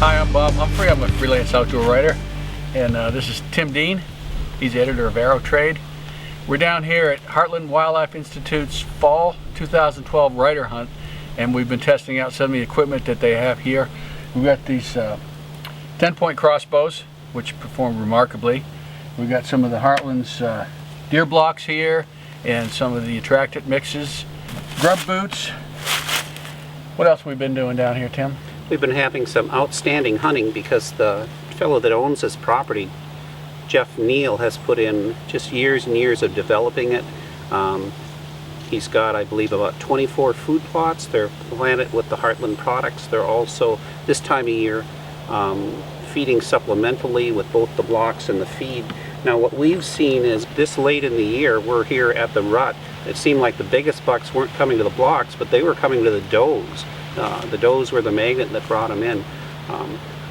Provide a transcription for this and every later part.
Hi, I'm Bob Humphrey. I'm a freelance outdoor writer, and this is Tim Dehn. He's the editor of Arrow Trade. We're down here at Heartland Wildlife Institute's Fall 2012 Writer Hunt, and we've been testing out some of the equipment that they have here. We've got these 10-point crossbows, which perform remarkably. We've got some of the Heartland's deer blocks here, and some of the attractant mixes, grub boots. What else have we been doing down here, Tim? We've been having some outstanding hunting because the fellow that owns this property, Jeff Neal, has put in just years and years of developing it. He's got, I believe, about 24 food plots. They're planted with the Heartland products. They're also, this time of year, feeding supplementally with both the blocks and the feed. Now what we've seen is this late in the year, we're here at the rut. It seemed like the biggest bucks weren't coming to the blocks, but they were coming to the does. The does were the magnet that brought them in.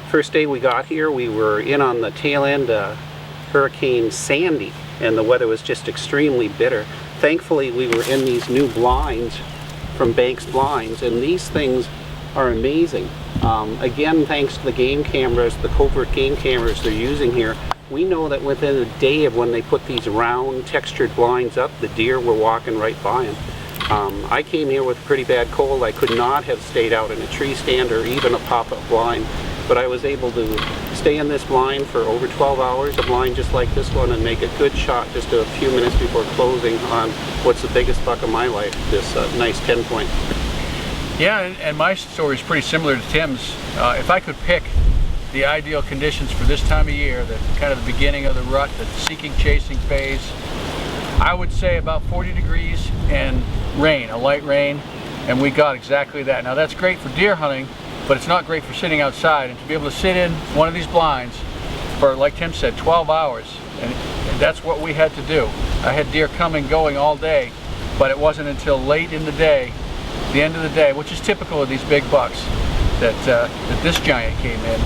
First day we got here, we were in on the tail end of Hurricane Sandy, and the weather was just extremely bitter. Thankfully, we were in these new blinds from Banks Blinds, and these things are amazing. Again, thanks to the game cameras, the covert game cameras they're using here, we know that within a day of when they put these round textured blinds up, the deer were walking right by them. I came here with a pretty bad cold. I could not have stayed out in a tree stand or even a pop-up blind, but I was able to stay in this blind for over 12 hours, a blind just like this one, and make a good shot just a few minutes before closing on what's the biggest buck of my life, this nice 10-point. Yeah, and my story is pretty similar to Tim's. If I could pick the ideal conditions for this time of year, the kind of the beginning of the rut, the seeking chasing phase, I would say about 40 degrees and rain, a light rain, and we got exactly that. Now that's great for deer hunting, but it's not great for sitting outside, and to be able to sit in one of these blinds for, like Tim said, 12 hours, and that's what we had to do. I had deer coming, going all day, but it wasn't until late in the day, the end of the day, which is typical of these big bucks, that this giant came in.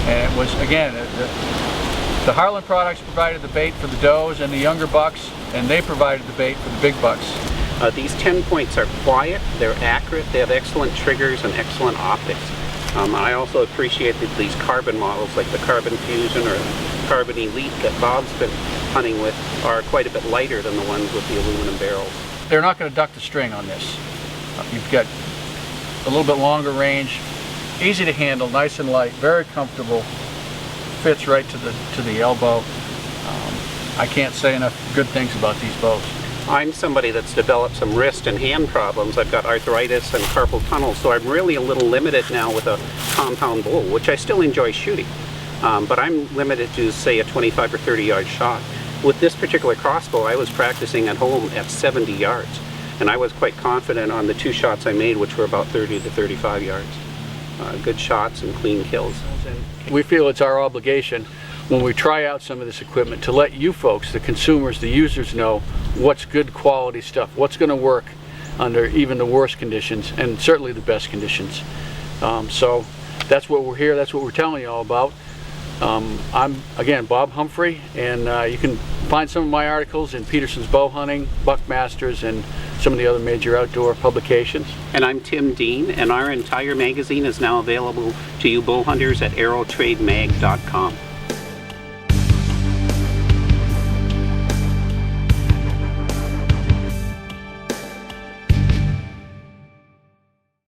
And it was, again, the Heartland products provided the bait for the does and the younger bucks, and they provided the bait for the big bucks. These 10 points are quiet, they're accurate, they have excellent triggers and excellent optics. I also appreciate that these carbon models like the Carbon Fusion or Carbon Elite that Bob's been hunting with are quite a bit lighter than the ones with the aluminum barrels. They're not going to duck the string on this. You've got a little bit longer range, easy to handle, nice and light, very comfortable, fits right to the elbow. I can't say enough good things about these bows. I'm somebody that's developed some wrist and hand problems. I've got arthritis and carpal tunnel, so I'm really a little limited now with a compound bow, which I still enjoy shooting. But I'm limited to, say, a 25 or 30 yard shot. With this particular crossbow, I was practicing at home at 70 yards, and I was quite confident on the two shots I made, which were about 30 to 35 yards. Good shots and clean kills. We feel it's our obligation when we try out some of this equipment to let you folks, the consumers, the users, know what's good quality stuff, what's going to work under even the worst conditions and certainly the best conditions. So that's what we're here, that's what we're telling you all about. I'm, again, Bob Humphrey, and you can find some of my articles in Peterson's Bow Hunting, Buckmasters, and some of the other major outdoor publications. And I'm Tim Dehn, and our entire magazine is now available to you bow hunters at arrowtrademag.com.